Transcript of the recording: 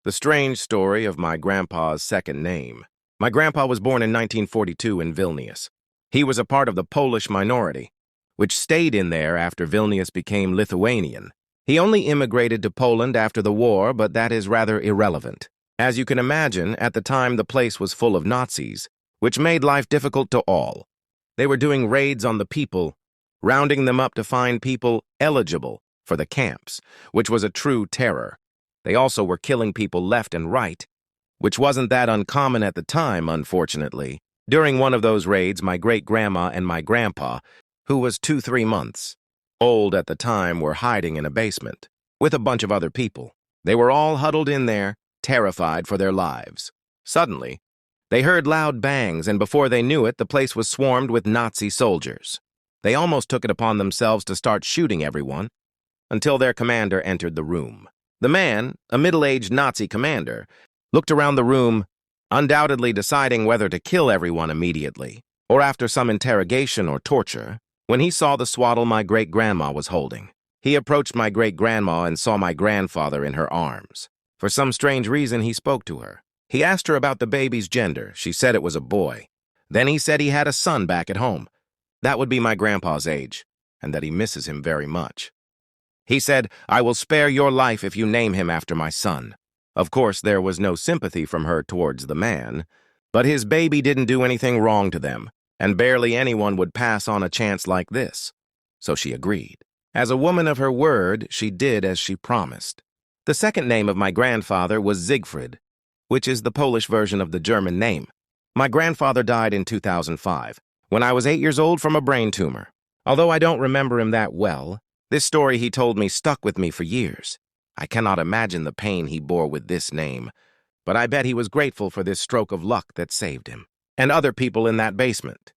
The strange story of my grandpa's second name. My grandpa was born in 1942 in Vilnius. He was a part of the Polish minority, which stayed in there after Vilnius became Lithuanian. He only immigrated to Poland after the war, but that is rather irrelevant. As you can imagine, at the time the place was full of Nazis, which made life difficult to all. They were doing raids on the people, rounding them up to find people eligible for the camps, which was a true terror. They also were killing people left and right, which wasn't that uncommon at the time, unfortunately. During one of those raids, my great-grandma and my grandpa, who was 2-3 months old at the time, were hiding in a basement with a bunch of other people. They were all huddled in there, terrified for their lives. Suddenly, they heard loud bangs, and before they knew it, the place was swarmed with Nazi soldiers. They almost took it upon themselves to start shooting everyone until their commander entered the room. The man, a middle-aged Nazi commander, looked around the room, undoubtedly deciding whether to kill everyone immediately or after some interrogation or torture, when he saw the swaddle my great-grandma was holding. He approached my great-grandma and saw my grandfather in her arms. For some strange reason, he spoke to her. He asked her about the baby's gender. She said it was a boy. Then he said he had a son back at home. That would be my grandpa's age, and that he misses him very much. He said, "I will spare your life if you name him after my son." Of course, there was no sympathy from her towards the man, but his baby didn't do anything wrong to them, and barely anyone would pass on a chance like this. So she agreed. As a woman of her word, she did as she promised. The second name of my grandfather was Siegfried, which is the Polish version of the German name. My grandfather died in 2005, when I was 8 years old from a brain tumor. Although I don't remember him that well, this story he told me stuck with me for years. I cannot imagine the pain he bore with this name, but I bet he was grateful for this stroke of luck that saved him, and other people in that basement.